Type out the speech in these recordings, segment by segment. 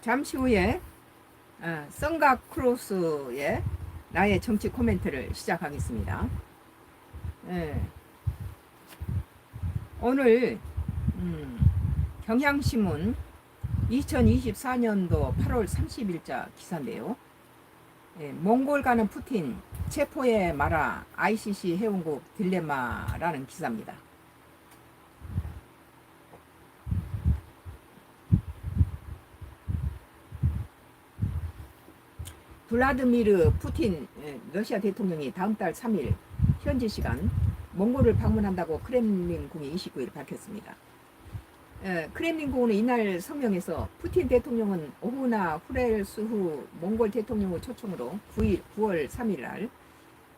잠시 후에 성가 크로스의 나의 정치 코멘트를 시작하겠습니다. 예, 오늘 경향신문 2024년도 8월 30일자 기사인데요. 몽골 가는 푸틴 체포해 마라 ICC 회원국 딜레마라는 기사입니다. 블라드미르 푸틴 러시아 대통령이 다음 달 3일 현지 시간 몽골을 방문한다고 크렘린궁이 29일 밝혔습니다. 크렘린궁은 이날 성명에서 푸틴 대통령은 오후나 후레일 수후 몽골 대통령의 초청으로 9월 3일 날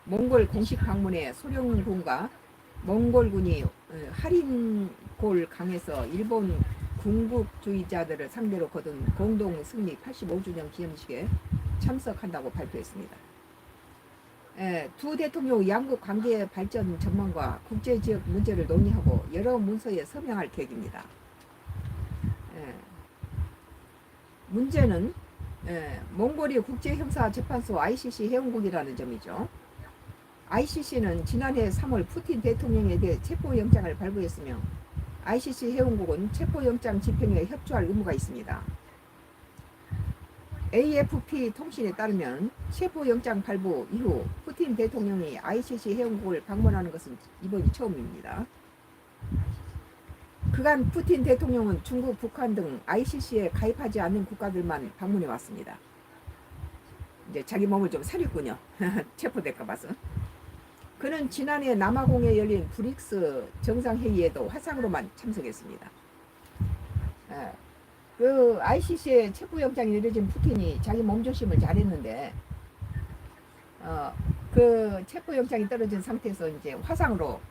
몽골 공식 방문에 소련군과 몽골군이 하린골 강에서 일본 군국주의자들을 상대로 거둔 공동 승리 85주년 기념식에 참석한다고 발표했습니다. 두 대통령 양국 관계 발전 전망과 국제지역 문제를 논의하고 여러 문서에 서명할 계획입니다. 문제는 몽골이 국제형사재판소 ICC 회원국이라는 점이죠. ICC는 지난해 3월 푸틴 대통령에 대해 체포영장을 발부했으며 ICC 회원국은 체포영장 집행에 협조할 의무가 있습니다. AFP 통신에 따르면 체포영장 발부 이후 푸틴 대통령이 ICC 회원국을 방문하는 것은 이번이 처음입니다. 그간 푸틴 대통령은 중국, 북한 등 ICC에 가입하지 않는 국가들만 방문해 왔습니다. 이제 자기 몸을 좀 사렸군요. 체포될까 봐서. 그는 지난해 남아공에 열린 브릭스 정상회의에도 화상으로만 참석했습니다. 그 ICC에 체포영장이 내려진 푸틴이 자기 몸조심을 잘했는데 그 체포영장이 떨어진 상태에서 이제 화상으로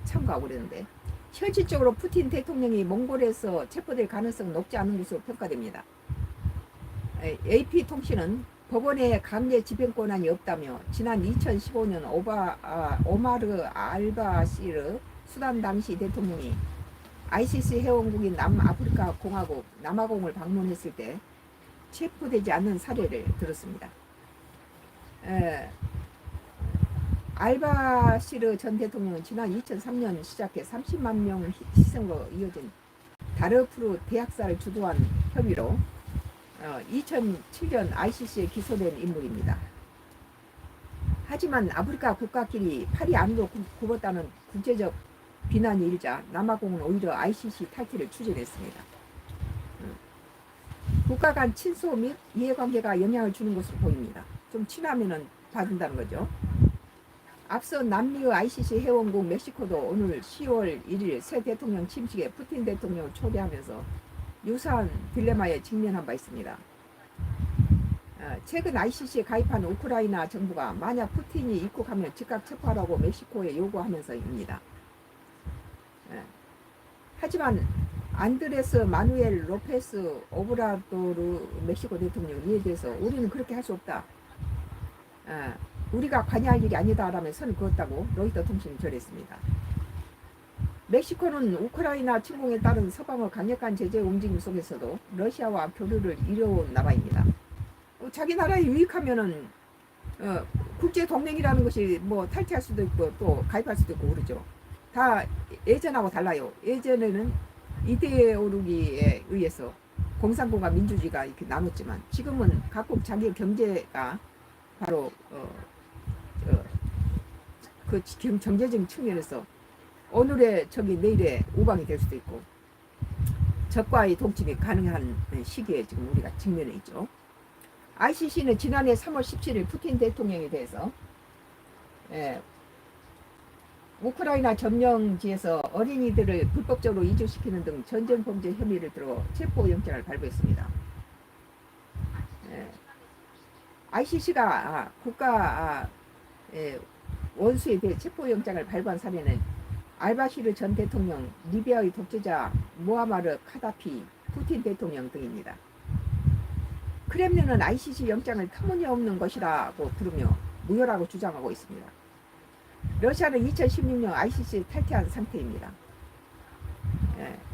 참가하고 그랬는데 현실적으로 푸틴 대통령이 몽골에서 체포될 가능성은 높지 않은 것으로 평가됩니다. AP통신은 법원에 강제 집행 권한이 없다며 지난 2015년 오마르 알바시르 수단 당시 대통령이 ICC 회원국인 남아프리카 공화국 남아공을 방문했을 때 체포되지 않는 사례를 들었습니다. 알바시르 전 대통령은 지난 2003년 시작해 30만 명 희생으로 이어진 다르푸르 대학살을 주도한 혐의로 2007년 ICC에 기소된 인물입니다. 하지만 아프리카 국가끼리 팔이 안으로 굽었다는 국제적 비난이 일자 남아공은 오히려 ICC 탈퇴를 추진했습니다. 국가 간 친소 및 이해관계가 영향을 주는 것으로 보입니다. 좀 친하면은 받는다는 거죠. 앞서 남미의 ICC 회원국 멕시코도 오늘 10월 1일 새 대통령 취임식에 푸틴 대통령을 초대하면서 유사한 딜레마에 직면한 바 있습니다. 최근 ICC에 가입한 우크라이나 정부가 만약 푸틴이 입국하면 즉각 체포하라고 멕시코에 요구하면서입니다. 하지만 안드레스 마누엘 로페스 오브라도르 멕시코 대통령 이에 대해서 우리는 그렇게 할 수 없다. 우리가 관여할 일이 아니다라며 선을 그었다고 로이터 통신이 전했습니다. 멕시코는 우크라이나 침공에 따른 서방의 강력한 제재 움직임 속에서도 러시아와 교류를 이뤄온 나라입니다. 자기 나라에 유익하면은 국제 동맹이라는 것이 뭐 탈퇴할 수도 있고 또 가입할 수도 있고 그러죠. 다 예전하고 달라요. 예전에는 이데올로기에 의해서 공산국과 민주주의가 이렇게 나눴지만 지금은 각국 자기 경제가 바로 그 경제적인 측면에서 오늘의 적이 내일의 우방이 될 수도 있고 적과의 동침이 가능한 시기에 지금 우리가 직면해 있죠. ICC는 지난해 3월 17일 푸틴 대통령에 대해서 우크라이나 점령지에서 어린이들을 불법적으로 이주시키는 등 전쟁범죄 혐의를 들어 체포영장을 발부했습니다. ICC가 국가 원수에 대해 체포영장을 발부한 사례는 알바시르 전 대통령, 리비아의 독재자 무아마르 카다피, 푸틴 대통령 등입니다. 크렘린은 ICC 영장을 터무니없는 것이라고 부르며 무효라고 주장하고 있습니다. 러시아는 2016년 ICC 탈퇴한 상태입니다.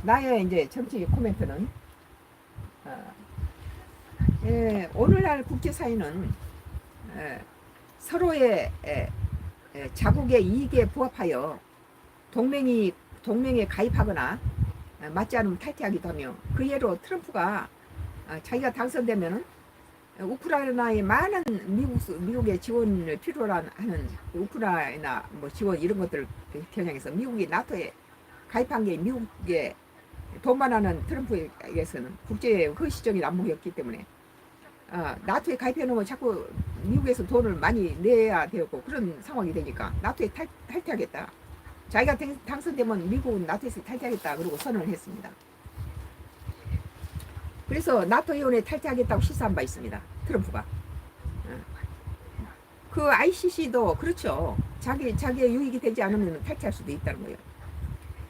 나의 이제 정치 코멘트는 오늘날 국제사회는 서로의 자국의 이익에 부합하여 동맹에 가입하거나 맞지 않으면 탈퇴하기도 하며, 그 예로 트럼프가 자기가 당선되면은 우크라이나에 많은 미국의 지원을 필요로 하는 우크라이나 뭐 지원 이런 것들을 겨냥해서 미국이 나토에 가입한 게 미국의 돈만하는 트럼프에게서는 국제의 그 시정이 난무했기 때문에 나토에 가입해 놓으면 자꾸 미국에서 돈을 많이 내야 되고 그런 상황이 되니까 나토에 탈퇴하겠다. 자기가 당선되면 미국은 나토에서 탈퇴하겠다 그러고 선언을 했습니다. 그래서 나토 회원에 탈퇴하겠다고 시사한 바 있습니다. 트럼프가. 그 ICC도 그렇죠. 자기의 유익이 되지 않으면 탈퇴할 수도 있다는 거예요.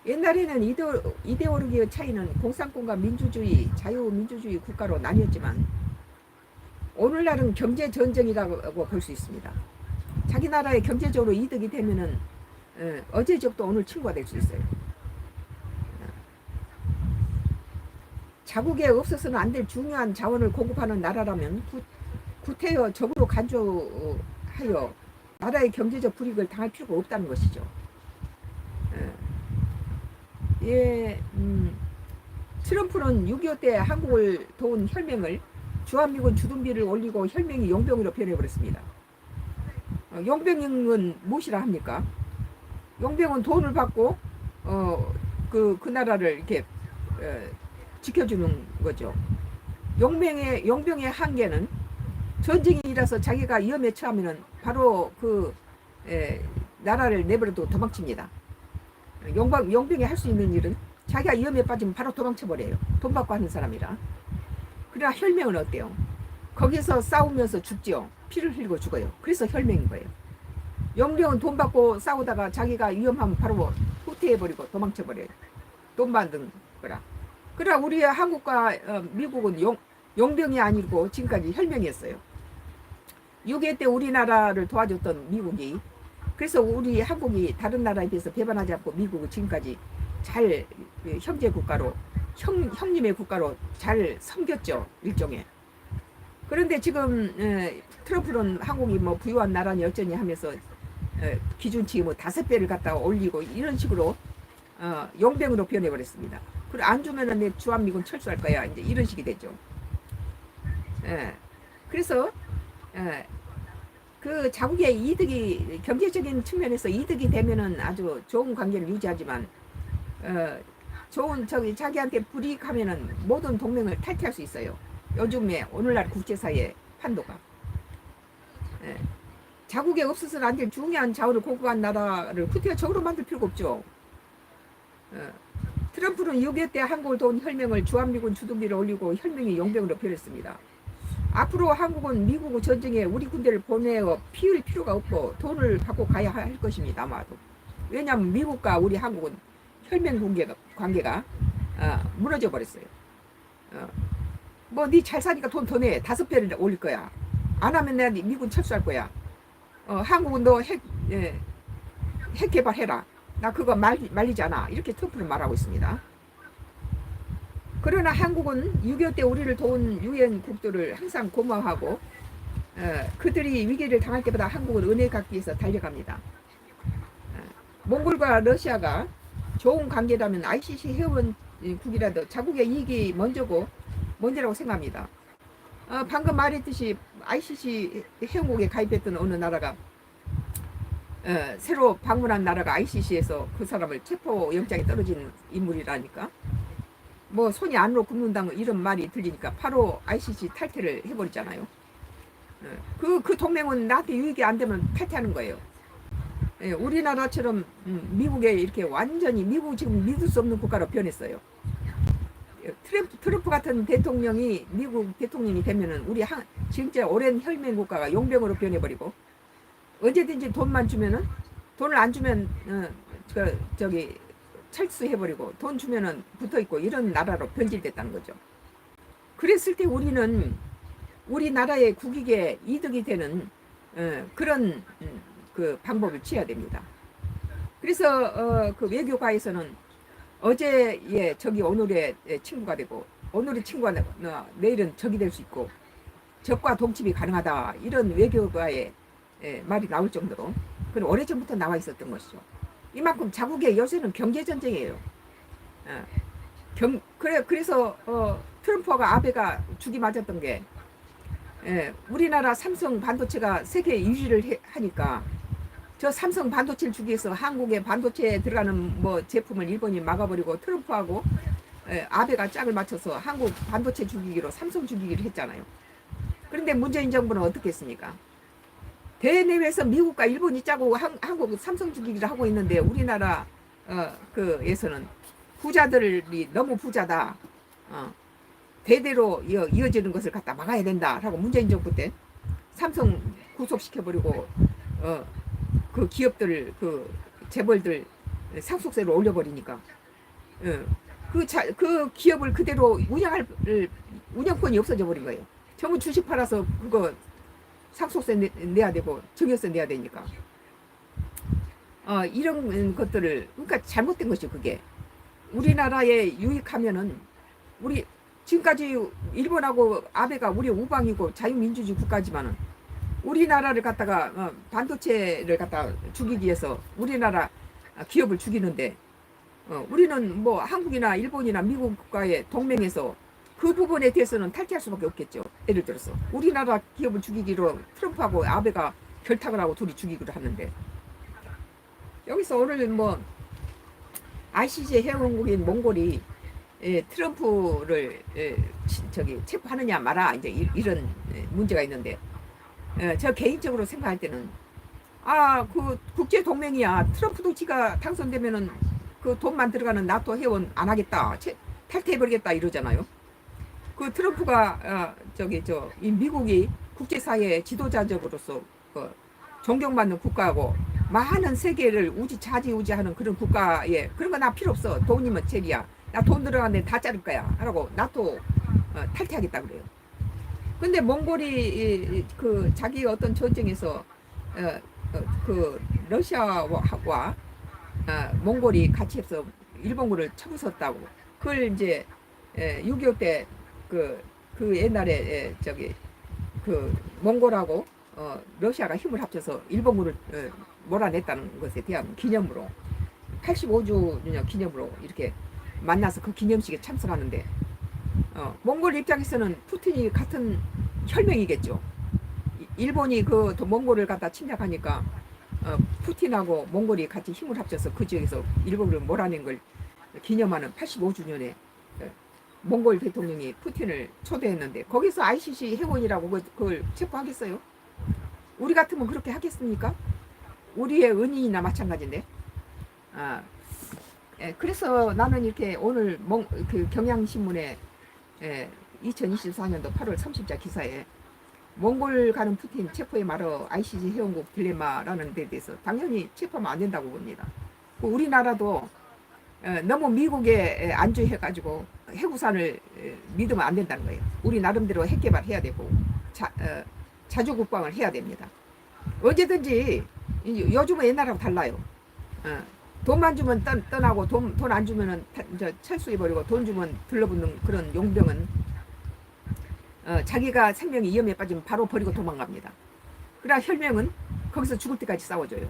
옛날에는 이데올로기의 차이는 공산권과 민주주의, 자유민주주의 국가로 나뉘었지만 오늘날은 경제 전쟁이라고 볼 수 있습니다. 자기 나라의 경제적으로 이득이 되면은 어제 적도 오늘 친구가 될 수 있어요. 자국에 없어서는 안 될 중요한 자원을 공급하는 나라라면 구태여 적으로 간주하여 나라의 경제적 불이익을 당할 필요가 없다는 것이죠. 트럼프는 6.25 때 한국을 도운 혈맹을 주한미군 주둔비를 올리고 혈맹이 용병으로 변해버렸습니다. 용병은 무엇이라 합니까? 용병은 돈을 받고 그 나라를 이렇게 지켜주는 거죠. 용병의 한계는 전쟁이 일어서 자기가 위험에 처하면은 바로 그 나라를 내버려도 도망칩니다. 용병이 할 수 있는 일은 자기가 위험에 빠지면 바로 도망쳐버려요. 돈 받고 하는 사람이라. 그러나 혈맹은 어때요? 거기서 싸우면서 죽죠. 피를 흘리고 죽어요. 그래서 혈맹인 거예요. 용병은 돈 받고 싸우다가 자기가 위험하면 바로 후퇴해버리고 도망쳐버려요. 돈 받은 거라. 그러나 우리 한국과 미국은 용병이 아니고 지금까지 혈맹이었어요. 6.25 때 우리나라를 도와줬던 미국이, 그래서 우리 한국이 다른 나라에 비해서 배반하지 않고 미국은 지금까지 잘 형제 국가로 형님의 국가로 잘 섬겼죠. 일종의. 그런데 지금 트럼프는 한국이 뭐 부유한 나라니 어쩌니 하면서 기준치 뭐 5배를 갖다가 올리고 이런 식으로 용병으로 변해버렸습니다. 그래 안 주면은 내 주한미군 철수할 거야. 이제 이런 식이 되죠. 그래서 그 자국의 이득이 경제적인 측면에서 이득이 되면은 아주 좋은 관계를 유지하지만 좋은 자기한테 불이익하면은 모든 동맹을 탈퇴할 수 있어요. 요즘에 오늘날 국제사회 판도가 자국에 없어서는 안 될 중요한 자원을 공급한 나라를 구태적으로 만들 필요가 없죠. 트럼프는 6.25 때 한국을 도운 혈맹을 주한미군 주둔비를 올리고 혈맹이 용병으로 변했습니다. 앞으로 한국은 미국 전쟁에 우리 군대를 보내어 피울 필요가 없고 돈을 받고 가야 할 것입니다. 아마도. 왜냐하면 미국과 우리 한국은 혈맹 관계가 무너져 버렸어요. 뭐 니 잘 사니까 돈 더 내. 5배를 올릴 거야. 안 하면 내가 미군 철수할 거야. 한국은 너 핵 개발해라. 나 그거 말리지 않아. 이렇게 트럼프는 말하고 있습니다. 그러나 한국은 6.25 때 우리를 도운 유엔국들을 항상 고마워하고 그들이 위기를 당할 때마다 한국은 은혜 갚기 위해서 달려갑니다. 몽골과 러시아가 좋은 관계라면 ICC 회원국이라도 자국의 이익이 먼저라고 생각합니다. 방금 말했듯이 ICC 회원국에 가입했던 어느 나라가 새로 방문한 나라가 ICC에서 그 사람을 체포영장에 떨어진 인물이라니까 뭐 손이 안으로 굽는다는 이런 말이 들리니까 바로 ICC 탈퇴를 해버리잖아요. 그 동맹은 나한테 유익이 안 되면 탈퇴하는 거예요. 우리나라처럼 미국에 이렇게 완전히 미국 지금 믿을 수 없는 국가로 변했어요. 트럼프 같은 대통령이 미국 대통령이 되면은 우리 진짜 오랜 혈맹 국가가 용병으로 변해버리고 언제든지 돈만 주면은 돈을 안 주면 철수해버리고 돈 주면은 붙어있고 이런 나라로 변질됐다는 거죠. 그랬을 때 우리는 우리나라의 국익에 이득이 되는 그런 그 방법을 취해야 됩니다. 그래서 그 외교가에서는 어제의 적이 오늘의 친구가 되고 오늘의 친구가 내일은 적이 될 수 있고 적과 동침이 가능하다 이런 외교가의 말이 나올 정도로 그건 오래전부터 나와 있었던 것이죠. 이만큼 자국의 요새는 경제 전쟁이에요. 그래서 트럼프가 아베가 죽이 맞았던 게 우리나라 삼성 반도체가 세계 1위를 하니까 저 삼성 반도체를 주기 위해서 한국의 반도체에 들어가는 뭐 제품을 일본이 막아버리고 트럼프하고 아베가 짝을 맞춰서 한국 반도체 죽이기로 삼성 죽이기로 했잖아요. 그런데 문재인 정부는 어떻게 했습니까? 대내외에서 미국과 일본이 짜고 한국 삼성 죽이기를 하고 있는데 우리나라 그에서는 부자들이 너무 부자다. 대대로 이어지는 것을 갖다 막아야 된다라고 문재인 정부 때 삼성 구속시켜버리고 그 기업들 그 재벌들 상속세를 올려버리니까 그 기업을 그대로 운영권이 없어져 버린 거예요. 전부 주식 팔아서 그거 상속세 내야 되고 증여세 내야 되니까 이런 것들을 그러니까 잘못된 것이 그게 우리나라에 유익하면은 우리 지금까지 일본하고 아베가 우리 우방이고 자유민주주의 국가지만은 우리나라를 갖다가 반도체를 갖다 죽이기 위해서 우리나라 기업을 죽이는데 우리는 뭐 한국이나 일본이나 미국과의 동맹에서 그 부분에 대해서는 탈퇴할 수밖에 없겠죠. 예를 들어서 우리나라 기업을 죽이기로 트럼프하고 아베가 결탁을 하고 둘이 죽이기로 하는데 여기서 오늘 뭐 ICJ 회원국인 몽골이 트럼프를 체포하느냐 마라 이제 이런 문제가 있는데 저 개인적으로 생각할 때는 그 국제 동맹이야. 트럼프도 지가 당선되면은 그 돈만 들어가는 나토 회원 안 하겠다. 탈퇴해버리겠다 이러잖아요. 그 트럼프가 이 미국이 국제사회 지도자적으로서 존경받는 국가고 많은 세계를 좌지우지하는 그런 국가에 그런 거 나 필요 없어. 돈이면 젤이야. 나 돈 들어가는데 다 자를 거야. 하라고 나토 탈퇴하겠다 그래요. 근데 몽골이 그 자기 어떤 전쟁에서 그 러시아와 몽골이 같이 해서 일본군을 쳐부쉈다고. 그걸 이제 6.25 때 그 옛날에 그 몽골하고 러시아가 힘을 합쳐서 일본군을 몰아냈다는 것에 대한 기념으로 85주년 기념으로 이렇게 만나서 그 기념식에 참석하는데 몽골 입장에서는 푸틴이 같은 혈맹이겠죠. 일본이 그 몽골을 갖다 침략하니까 푸틴하고 몽골이 같이 힘을 합쳐서 그 지역에서 일본을 몰아낸 걸 기념하는 85주년에 몽골 대통령이 푸틴을 초대했는데 거기서 ICC 회원이라고 그걸 체포하겠어요? 우리 같으면 그렇게 하겠습니까? 우리의 은인이나 마찬가지인데. 그래서 나는 이렇게 오늘 그 경향신문에 2024년도 8월 30자 기사에 몽골 가는 푸틴 체포에 말어 ICC 회원국 딜레마라는 데 대해서 당연히 체포하면 안 된다고 봅니다. 우리나라도 너무 미국에 안주해가지고 해구산을 믿으면 안 된다는 거예요. 우리 나름대로 핵 개발해야 되고 자주국방을 해야 됩니다. 언제든지 요즘은 옛날하고 달라요. 돈만 주면 떠나고 돈 안 주면은 철수해버리고 돈 주면 들러붙는 그런 용병은 자기가 생명이 위험에 빠지면 바로 버리고 도망갑니다. 그러나 혈맹은 거기서 죽을 때까지 싸워줘요.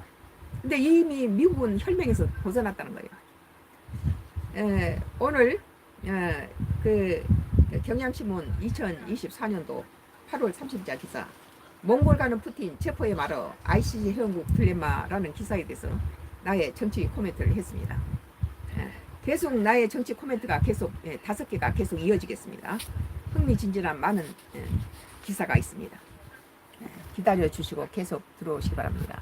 근데 이미 미국은 혈맹에서 벗어났다는 거예요. 오늘 그 경향신문 2024년도 8월 30자 기사 몽골 가는 푸틴 체포에 말어 ICC 회원국 딜레마라는 기사에 대해서 나의 정치 코멘트를 했습니다. 계속 나의 정치 코멘트가 계속 5개가 계속 이어지겠습니다. 흥미진진한 많은 기사가 있습니다. 기다려 주시고 계속 들어오시기 바랍니다.